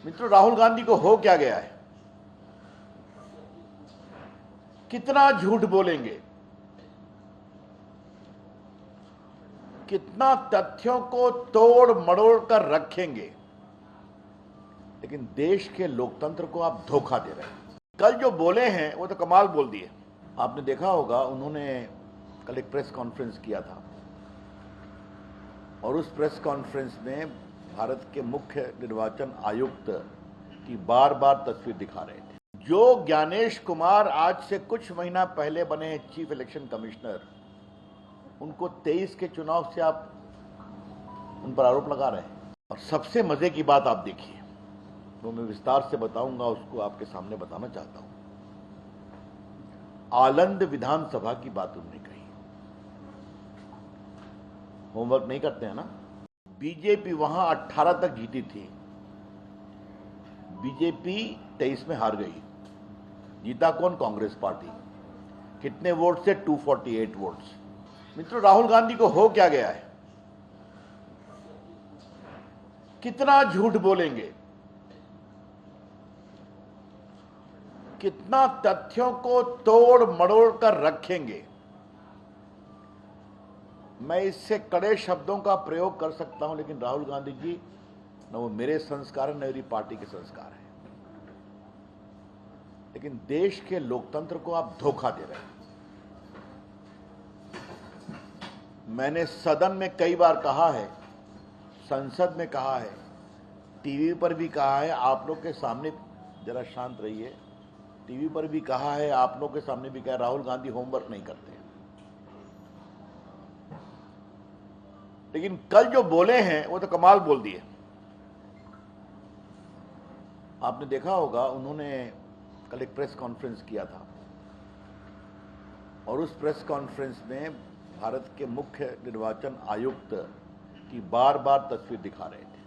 मित्रों, राहुल गांधी को हो क्या गया है? कितना झूठ बोलेंगे, कितना तथ्यों को तोड़ मड़ोड़ कर रखेंगे, लेकिन देश के लोकतंत्र को आप धोखा दे रहे हैं। कल जो बोले हैं वो तो कमाल बोल दिए। आपने देखा होगा, उन्होंने कल एक प्रेस कॉन्फ्रेंस किया था और उस प्रेस कॉन्फ्रेंस में भारत के मुख्य निर्वाचन आयुक्त की बार बार तस्वीर दिखा रहे थे। जो ज्ञानेश कुमार आज से कुछ महीना पहले बने चीफ इलेक्शन कमिश्नर, उनको 23 के चुनाव से आप उन पर आरोप लगा रहे हैं। और सबसे मजे की बात आप देखिए, वो मैं विस्तार से बताऊंगा, उसको आपके सामने बताना चाहता हूं। आलंद विधानसभा की बात उन्होंने कही। होमवर्क नहीं करते हैं ना। बीजेपी वहां 18 तक जीती थी, बीजेपी 23 में हार गई। जीता कौन? कांग्रेस पार्टी। कितने वोट से? 248 वोट्स। मित्रों, राहुल गांधी को हो क्या गया है? कितना झूठ बोलेंगे, कितना तथ्यों को तोड़ मड़ोड़ कर रखेंगे। मैं इससे कड़े शब्दों का प्रयोग कर सकता हूं, लेकिन राहुल गांधी जी, न वो मेरे संस्कार है, न मेरी पार्टी के संस्कार है। लेकिन देश के लोकतंत्र को आप धोखा दे रहे हैं। मैंने सदन में कई बार कहा है, संसद में कहा है, टीवी पर भी कहा है, आप लोग के सामने, जरा शांत रहिए, टीवी पर भी कहा है, आप लोग के सामने भी कहा, राहुल गांधी होमवर्क नहीं करते। लेकिन कल जो बोले हैं वो तो कमाल बोल दिए। आपने देखा होगा, उन्होंने कल एक प्रेस कॉन्फ्रेंस किया था और उस प्रेस कॉन्फ्रेंस में भारत के मुख्य निर्वाचन आयुक्त की बार बार तस्वीर दिखा रहे थे।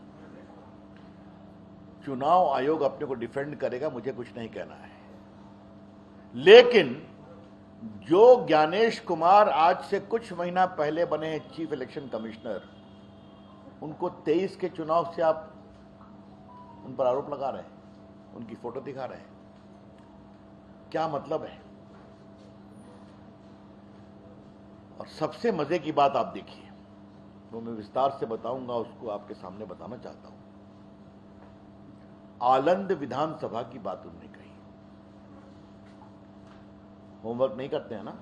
चुनाव आयोग अपने को डिफेंड करेगा, मुझे कुछ नहीं कहना है, लेकिन जो ज्ञानेश कुमार आज से कुछ महीना पहले बने चीफ इलेक्शन कमिश्नर, उनको 23 के चुनाव से आप उन पर आरोप लगा रहे हैं, उनकी फोटो दिखा रहे हैं। क्या मतलब है? और सबसे मजे की बात आप देखिए, वो मैं विस्तार से बताऊंगा, उसको आपके सामने बताना चाहता हूं। आलंद विधानसभा की बात उन्होंने कही। होमवर्क नहीं करते हैं ना।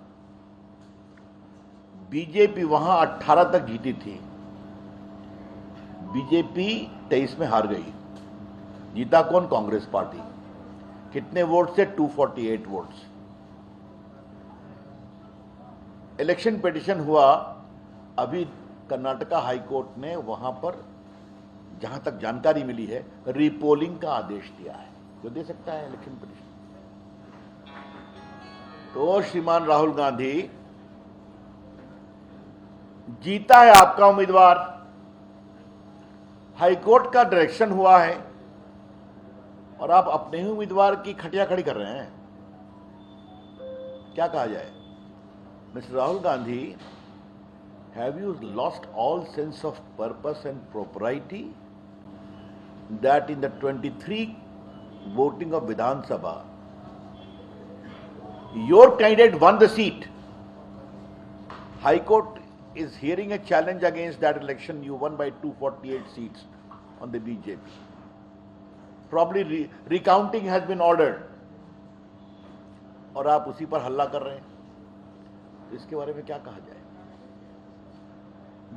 बीजेपी वहां 18 तक जीती थी, बीजेपी 23 में हार गई। जीता कौन? कांग्रेस पार्टी। कितने वोट से? 248 वोट्स। इलेक्शन पिटीशन हुआ, अभी कर्नाटका हाईकोर्ट ने वहां पर, जहां तक जानकारी मिली है, रीपोलिंग का आदेश दिया है। जो दे सकता है इलेक्शन पिटीशन। तो श्रीमान राहुल गांधी, जीता है आपका उम्मीदवार, हाईकोर्ट का डायरेक्शन हुआ है, और आप अपने ही उम्मीदवार की खटिया खड़ी कर रहे हैं। क्या कहा जाए? Mister Rahul Gandhi, have you lost all sense of purpose and propriety that in the 23 voting of Vidhan Sabha your candidate won the seat? High Court is hearing a challenge against that election. You won by 248 seats on the BJP. Probably recounting has been ordered, और आप उसी पर हल्ला कर रहे हैं। तो इसके बारे में क्या कहा जाए?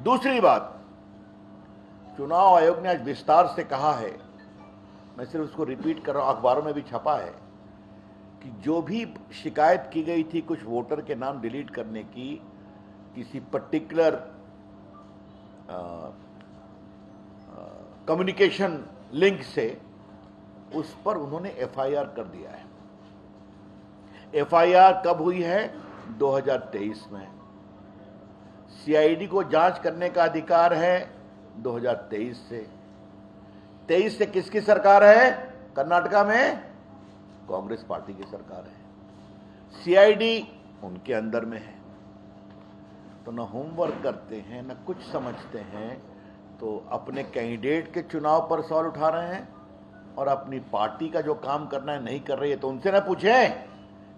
दूसरी बात, चुनाव आयोग ने आज विस्तार से कहा है, मैं सिर्फ उसको रिपीट कर रहा हूं, अखबारों में भी छपा है, कि जो भी शिकायत की गई थी कुछ वोटर के नाम डिलीट करने की, किसी पर्टिकुलर कम्युनिकेशन लिंक से, उस पर उन्होंने एफआईआर कर दिया है। एफआईआर कब हुई है? 2023 में। सीआईडी को जांच करने का अधिकार है 2023 से। 23 से किसकी सरकार है? कर्नाटका में कांग्रेस पार्टी की सरकार है। सीआईडी उनके अंदर में है। तो न होमवर्क करते हैं, न कुछ समझते हैं, तो अपने कैंडिडेट के चुनाव पर सवाल उठा रहे हैं, और अपनी पार्टी का जो काम करना है नहीं कर रही है तो उनसे ना पूछें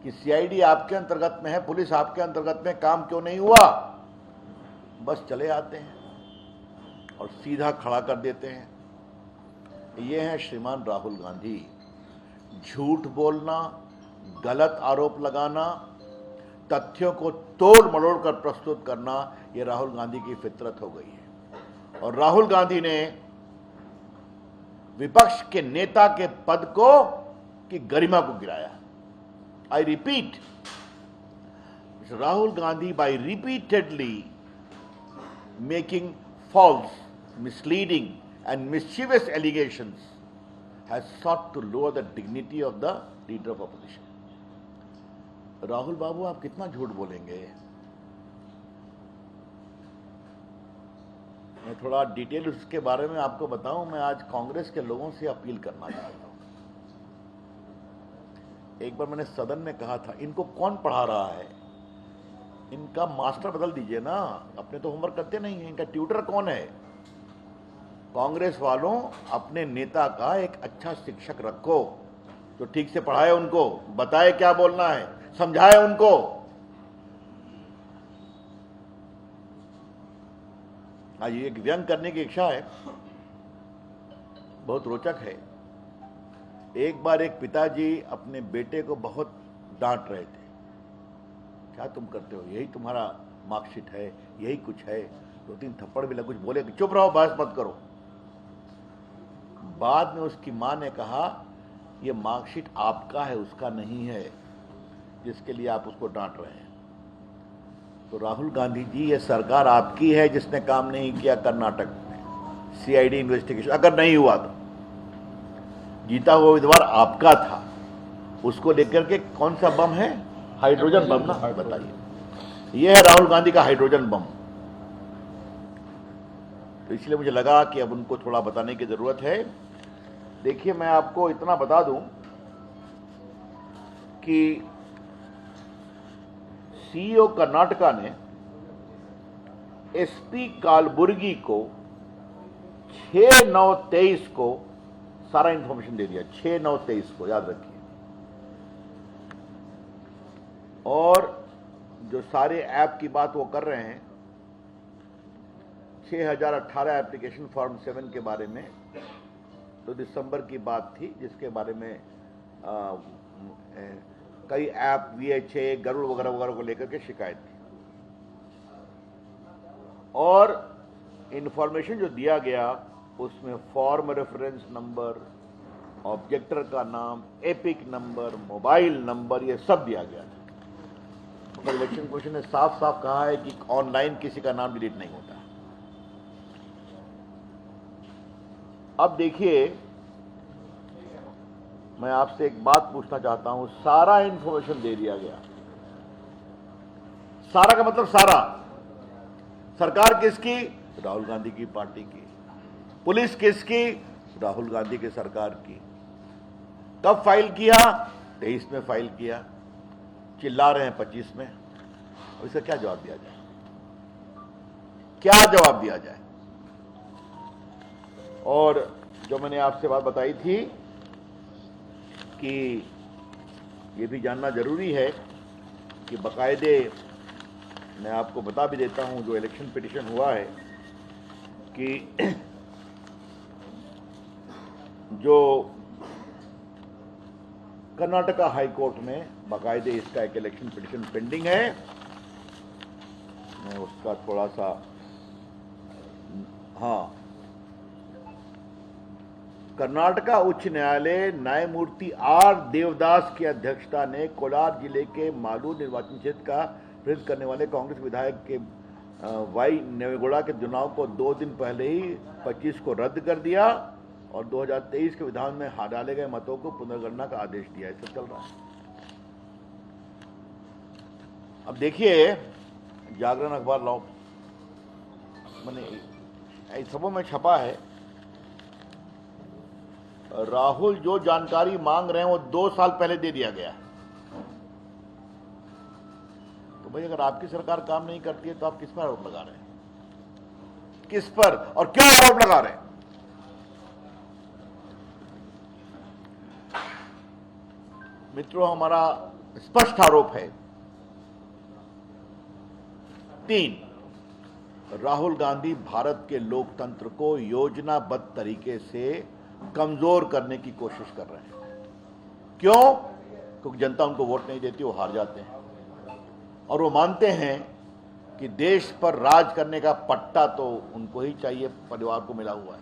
कि सीआईडी आपके अंतर्गत में है, पुलिस आपके अंतर्गत में, काम क्यों नहीं हुआ। बस चले आते हैं और सीधा खड़ा कर देते हैं। ये हैं श्रीमान राहुल गांधी। झूठ बोलना, गलत आरोप लगाना, तथ्यों को तोड़ मरोड़ कर प्रस्तुत करना, ये राहुल गांधी की फितरत हो गई है। और राहुल गांधी ने विपक्ष के नेता के पद को की गरिमा को गिराया। I repeat, Rahul Gandhi by repeatedly making false, misleading and mischievous allegations has sought to lower the dignity of the leader of opposition. Rahul बाबू, आप कितना झूठ बोलेंगे? मैं थोड़ा डिटेल उसके बारे में आपको बताऊं। मैं आज कांग्रेस के लोगों से अपील करना चाहता हूं। एक बार मैंने सदन में कहा था, इनको कौन पढ़ा रहा है? इनका मास्टर बदल दीजिए ना, अपने तो होमवर्क करते नहीं है। इनका ट्यूटर कौन है? कांग्रेस वालों, अपने नेता का एक अच्छा शिक्षक रखो जो ठीक से पढ़ाए, उनको बताए क्या बोलना है, समझाए उनको। आज एक व्यंग करने की इच्छा है, बहुत रोचक है। एक बार एक पिताजी अपने बेटे को बहुत डांट रहे थे। क्या तुम करते हो? यही तुम्हारा मार्कशीट है, यही कुछ है। 2-3 थप्पड़ भी लग, कुछ बोले, चुप रहो, बहस मत करो। बाद में उसकी मां ने कहा, यह मार्कशीट आपका है, उसका नहीं है, जिसके लिए आप उसको डांट रहे हैं। तो राहुल गांधी जी, ये सरकार आपकी है जिसने काम नहीं किया कर्नाटक में सीआईडी इन्वेस्टिगेशन। अगर नहीं हुआ तो जीता हुआ उम्मीदवार आपका था, उसको लेकर के कौन सा बम है? हाइड्रोजन बम ना, बताइए। यह है राहुल गांधी का हाइड्रोजन बम। तो इसलिए मुझे लगा कि अब उनको थोड़ा बताने की जरूरत है। देखिए, मैं आपको इतना बता दूं कि सीईओ कर्नाटका ने एसपी कालबुर्गी को 6/9/23 को सारा इंफॉर्मेशन दे दिया। 6/9/23 को, याद रखिए। और जो सारे ऐप की बात वो कर रहे हैं, 6018 एप्लीकेशन फॉर्म 7 के बारे में तो दिसंबर की बात थी, जिसके बारे में कई ऐप VHA, गरुड़ वगैरह वगैरह को लेकर के शिकायत थी। और इंफॉर्मेशन जो दिया गया उसमें फॉर्म रेफरेंस नंबर, ऑब्जेक्टर का नाम, एपिक नंबर, मोबाइल नंबर, ये सब दिया गया था। तो इलेक्शन कमीशन ने साफ साफ कहा है कि ऑनलाइन किसी का नाम डिलीट नहीं होता। अब देखिए, मैं आपसे एक बात पूछना चाहता हूं। सारा इंफॉर्मेशन दे दिया गया। सारा का मतलब सारा। सरकार किसकी? राहुल गांधी की पार्टी की। पुलिस किसकी? राहुल गांधी की सरकार की। कब फाइल किया? 23 में फाइल किया। चिल्ला रहे हैं 25 में। और इसका क्या जवाब दिया जाए? क्या जवाब दिया जाए? और जो मैंने आपसे बात बताई थी कि ये भी जानना जरूरी है कि बाकायदे, मैं आपको बता भी देता हूं, जो इलेक्शन पिटीशन हुआ है कि जो कर्नाटका हाई कोर्ट में बाकायदे इसका एक इलेक्शन पिटीशन पेंडिंग है। मैं उसका थोड़ा सा, हाँ, कर्नाटका उच्च न्यायालय न्यायमूर्ति आर देवदास की अध्यक्षता ने कोलार जिले के मालूर निर्वाचन क्षेत्र का प्रतिनिधित्व करने वाले कांग्रेस विधायक के वाई नेवेगौड़ा के चुनाव को 2 दिन पहले ही 25 को रद्द कर दिया और 2023 के विधान में डाले गए मतों को पुनर्गणना का आदेश दिया। ऐसा चल रहा है। अब देखिए, जागरण अखबार लाओ, मैंने सबों में छपा है। राहुल जो जानकारी मांग रहे हैं वो 2 साल पहले दे दिया गया। तो भाई, अगर आपकी सरकार काम नहीं करती है तो आप किस पर आरोप लगा रहे हैं? किस पर और क्यों आरोप लगा रहे हैं? मित्रों, हमारा स्पष्ट आरोप है 3, राहुल गांधी भारत के लोकतंत्र को योजनाबद्ध तरीके से कमजोर करने की कोशिश कर रहे हैं। क्यों? क्योंकि जनता उनको वोट नहीं देती, वो हार जाते हैं और वो मानते हैं कि देश पर राज करने का पट्टा तो उनको ही चाहिए, परिवार को मिला हुआ है।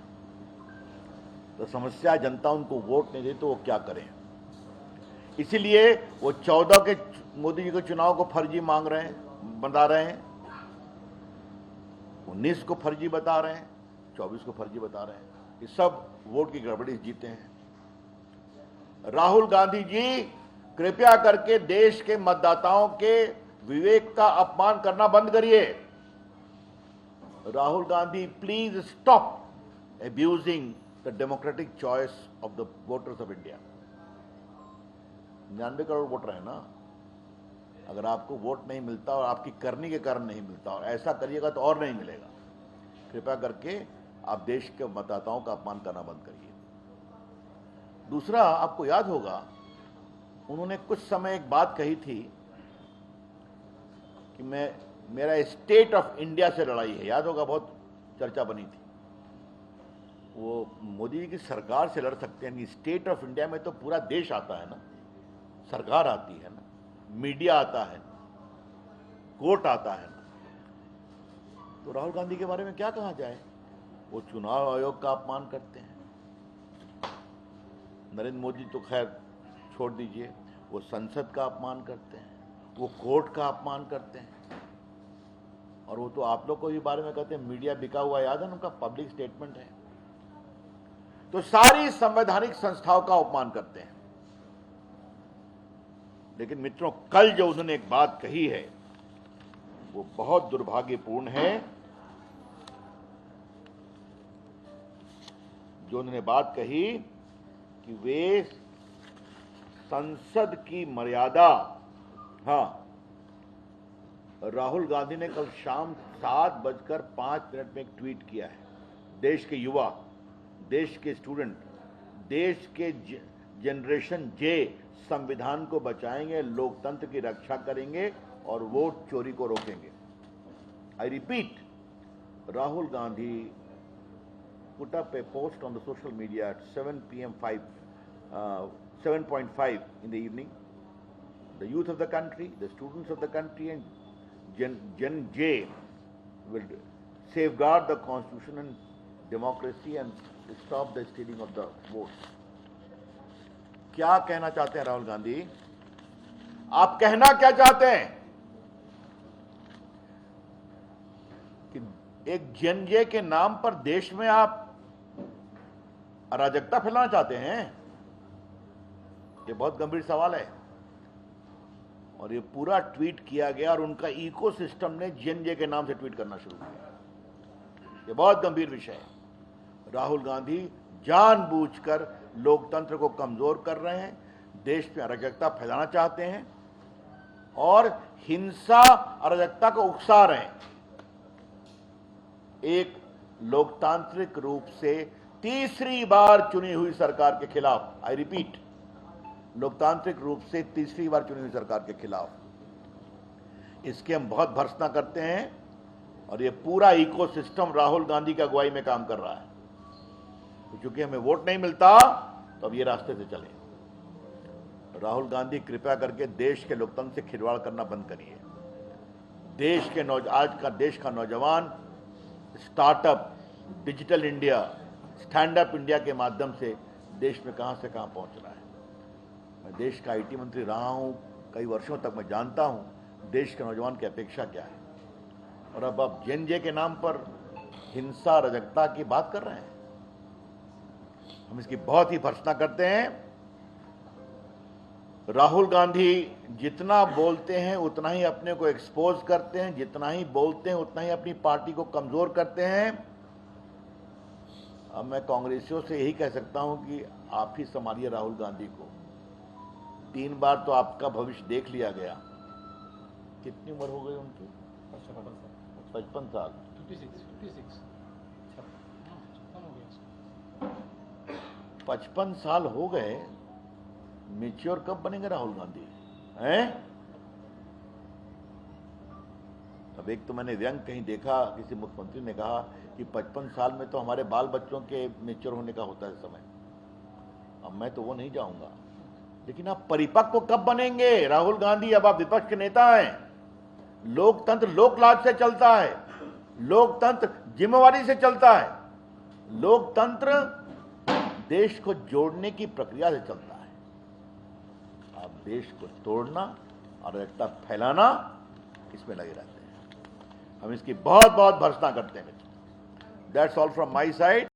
तो समस्या, जनता उनको वोट नहीं देती तो वो क्या करें। इसीलिए वो 14 के मोदी जी के चुनाव को फर्जी मांग रहे हैं, बता रहे हैं, 19 को फर्जी बता रहे हैं, 24 को फर्जी बता रहे हैं। ये सब वोट की गड़बड़ी जीते हैं। राहुल गांधी जी, कृपया करके देश के मतदाताओं के विवेक का अपमान करना बंद करिए। Rahul Gandhi, please stop abusing the democratic choice of the voters of India. 99 crore voter है ना। अगर आपको वोट नहीं मिलता और आपकी करनी के कारण नहीं मिलता और ऐसा करिएगा तो और नहीं मिलेगा। कृपया करके आप देश के मतदाताओं का अपमान करना बंद करिए। दूसरा, आपको याद होगा उन्होंने कुछ समय एक बात कही थी कि मेरा स्टेट ऑफ इंडिया से लड़ाई है। याद होगा, बहुत चर्चा बनी थी। वो मोदी जी की सरकार से लड़ सकते हैं, स्टेट ऑफ इंडिया में तो पूरा देश आता है ना, सरकार आती है ना, मीडिया आता है, कोर्ट आता है ना। तो राहुल गांधी के बारे में क्या कहा जाए। वो चुनाव आयोग का अपमान करते हैं। नरेंद्र मोदी तो खैर छोड़ दीजिए, वो संसद का अपमान करते हैं, वो कोर्ट का अपमान करते हैं। और वो तो आप लोग को भी बारे में कहते हैं मीडिया बिका हुआ। याद है, उनका पब्लिक स्टेटमेंट है। तो सारी संवैधानिक संस्थाओं का अपमान करते हैं। लेकिन मित्रों, कल जो उन्होंने एक बात कही है वो बहुत दुर्भाग्यपूर्ण है। जो उन्होंने बात कही कि वे संसद की मर्यादा, राहुल गांधी ने कल शाम 7:05 में एक ट्वीट किया है। देश के युवा, देश के स्टूडेंट, देश के जनरेशन जे संविधान को बचाएंगे, लोकतंत्र की रक्षा करेंगे और वोट चोरी को रोकेंगे। आई repeat, Rahul Gandhi put up a post on the social media at 7:05 in the evening. The youth of the country, the students of the country, and Gen J will safeguard the constitution and democracy and stop the stealing of the votes. क्या कहना चाहते हैं राहुल गांधी? आप कहना क्या चाहते हैं? कि एक जन जे के नाम पर देश में आप अराजकता फैलाना चाहते हैं? ये बहुत गंभीर सवाल है। और ये पूरा ट्वीट किया गया और उनका इकोसिस्टम ने जन जे के नाम से ट्वीट करना शुरू किया। ये बहुत गंभीर विषय है। राहुल गांधी जानबूझकर लोकतंत्र को कमजोर कर रहे हैं, देश में अराजकता फैलाना चाहते हैं और हिंसा अराजकता को उकसा रहे हैं। एक लोकतांत्रिक रूप से तीसरी बार चुनी हुई सरकार के खिलाफ, आई रिपीट, लोकतांत्रिक रूप से तीसरी बार चुनी हुई सरकार के खिलाफ इसकी हम बहुत भर्त्सना करते हैं। और ये पूरा इकोसिस्टम राहुल गांधी की अगुवाई में काम कर रहा है। तो चूंकि हमें वोट नहीं मिलता तो अब ये रास्ते से चले। राहुल गांधी, कृपया करके देश के लोकतंत्र से खिलवाड़ करना बंद करिए। देश के आज का देश का नौजवान startup, digital India, stand up India के माध्यम से देश में कहां से कहां पहुंच रहा है। मैं देश का आईटी मंत्री रहा हूं कई वर्षों तक, मैं जानता हूं देश के नौजवान की अपेक्षा क्या है। और अब आप जन जे के नाम पर हिंसा, अराजकता की बात कर रहे हैं। हम इसकी बहुत ही भर्त्सना करते हैं। राहुल गांधी जितना बोलते हैं उतना ही अपने को एक्सपोज करते हैं, जितना ही बोलते हैं उतना ही अपनी पार्टी को कमजोर करते हैं। अब मैं कांग्रेसियों से यही कह सकता हूं कि आप ही संभालिए राहुल गांधी को। 3 बार तो आपका भविष्य देख लिया गया। कितनी उम्र हो गई उनकी? 55 साल। 55 साल हो गए। मैच्योर कब बनेंगे राहुल गांधी हैं? अब एक तो मैंने व्यंग कहीं देखा, किसी मुख्यमंत्री ने कहा कि 55 साल में तो हमारे बाल बच्चों के मैच्योर होने का होता है समय। अब मैं तो वो नहीं जाऊंगा, लेकिन आप परिपक्व कब बनेंगे राहुल गांधी? अब आप विपक्ष के नेता हैं। लोकतंत्र लोकलाज से चलता है, लोकतंत्र जिम्मेवारी से चलता है, लोकतंत्र देश को जोड़ने की प्रक्रिया से चलता है। आप देश को तोड़ना और एकता फैलाना, इसमें लगे रहते हैं। हम इसकी बहुत बहुत भर्त्सना करते हैं। That's all from my side.